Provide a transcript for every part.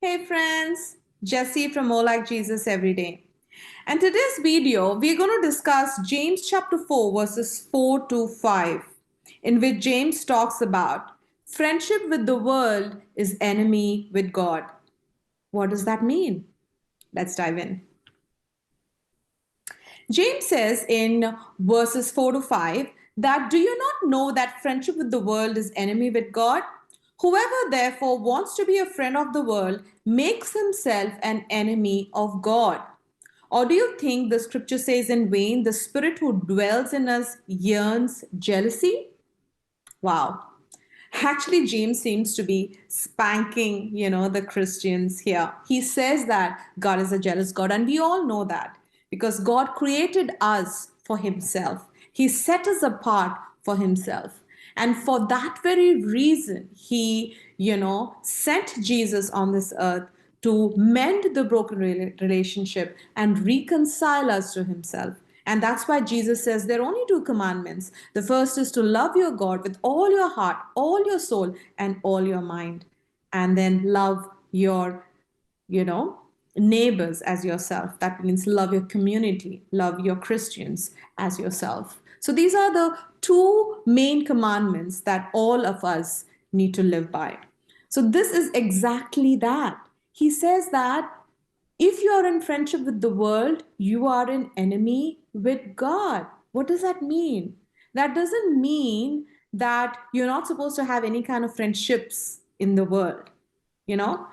Hey friends, Jesse from More Like Jesus Every Day. And today's video, we're going to discuss James chapter 4 verses 4 to 5, in which James talks about friendship with the world is enemy with God. What does that mean? Let's dive in. James says in verses 4 to 5 that do you not know that friendship with the world is enemy with God? Whoever therefore wants to be a friend of the world makes himself an enemy of God. Or do you think the scripture says in vain, the spirit who dwells in us yearns jealousy? Wow. Actually, James seems to be spanking, the Christians here. He says that God is a jealous God, and we all know that because God created us for himself. He set us apart for himself. And for that very reason, he, sent Jesus on this earth to mend the broken relationship and reconcile us to himself. And that's why Jesus says there are only two commandments. The first is to love your God with all your heart, all your soul, and all your mind. And then love your, you know, neighbors as yourself. That means love your community, love your Christians as yourself. So these are the two main commandments that all of us need to live by. So this is exactly that. He says that if you are in friendship with the world, you are an enemy with God. What does that mean? That doesn't mean that you're not supposed to have any kind of friendships in the world. You know,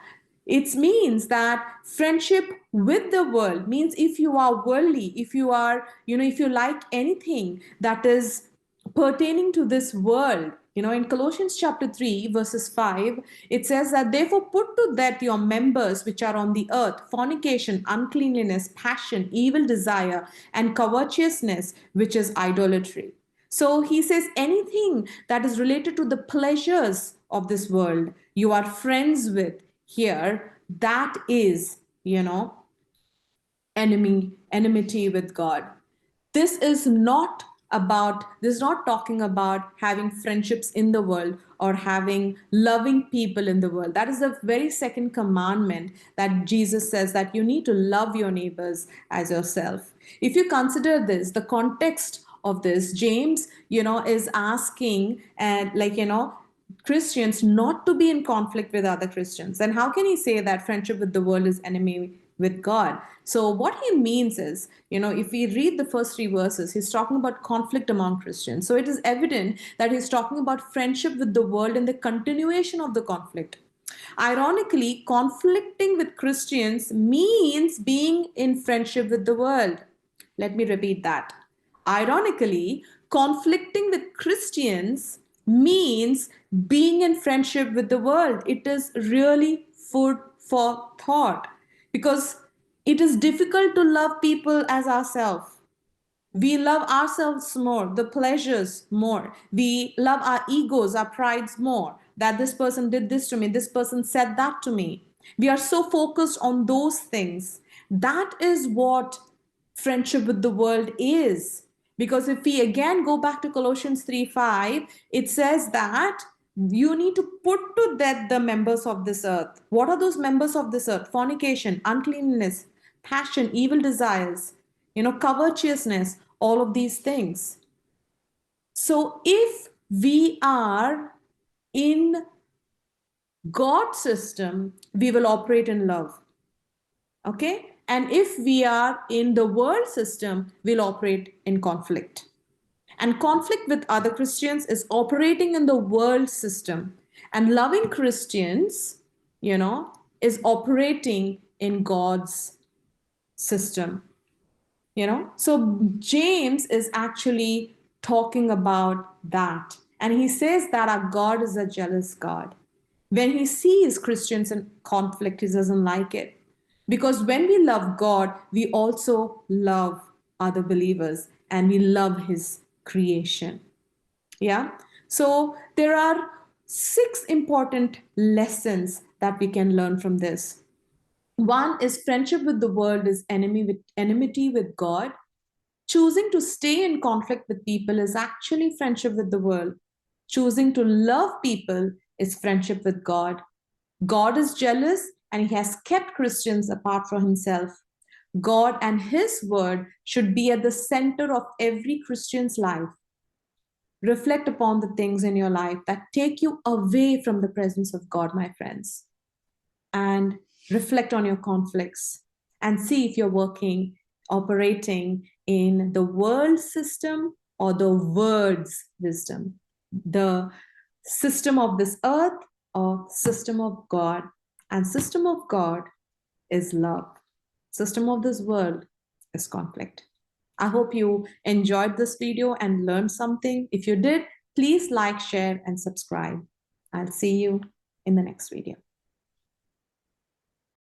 it means that friendship with the world means if you are worldly, if you are, if you like anything that is pertaining to this world. In Colossians chapter 3, verses 5, it says that therefore put to death your members which are on the earth, fornication, uncleanliness, passion, evil desire, and covetousness, which is idolatry. So he says anything that is related to the pleasures of this world you are friends with here, that is, enmity with God. This is not talking about having friendships in the world or having loving people in the world. That is the very second commandment that Jesus says that you need to love your neighbors as yourself. If you consider this, the context of this, James, is asking and Christians not to be in conflict with other Christians. And how can he say that friendship with the world is enemy with God? So what he means is, if we read the first three verses, he's talking about conflict among Christians. So it is evident that he's talking about friendship with the world and the continuation of the conflict. Ironically, conflicting with Christians means being in friendship with the world. Let me repeat that. Ironically, conflicting with Christians means being in friendship with the world. It is really food for thought because it is difficult to love people as ourselves. We love ourselves more, the pleasures more. We love our egos, our prides more. That this person did this to me, this person said that to me. We are so focused on those things. That is what friendship with the world is. Because if we again go back to Colossians 3:5, it says that you need to put to death the members of this earth. What are those members of this earth? Fornication, uncleanness, passion, evil desires, covetousness, all of these things. So if we are in God's system, we will operate in love. Okay? And if we are in the world system, we'll operate in conflict. And conflict with other Christians is operating in the world system. And loving Christians, is operating in God's system. So James is actually talking about that. And he says that our God is a jealous God. When he sees Christians in conflict, he doesn't like it. Because when we love God, we also love other believers and we love his creation. Yeah. So there are 6 important lessons that we can learn from this. One is friendship with the world is enmity with God. Choosing to stay in conflict with people is actually friendship with the world. Choosing to love people is friendship with God. God is jealous and he has kept Christians apart from himself. God and his word should be at the center of every Christian's life. Reflect upon the things in your life that take you away from the presence of God, my friends, and reflect on your conflicts and see if you're operating in the world system or the word's wisdom, the system of this earth or system of God. And system of God is love. System of this world is conflict. I hope you enjoyed this video and learned something. If you did, please like, share, and subscribe. I'll see you in the next video.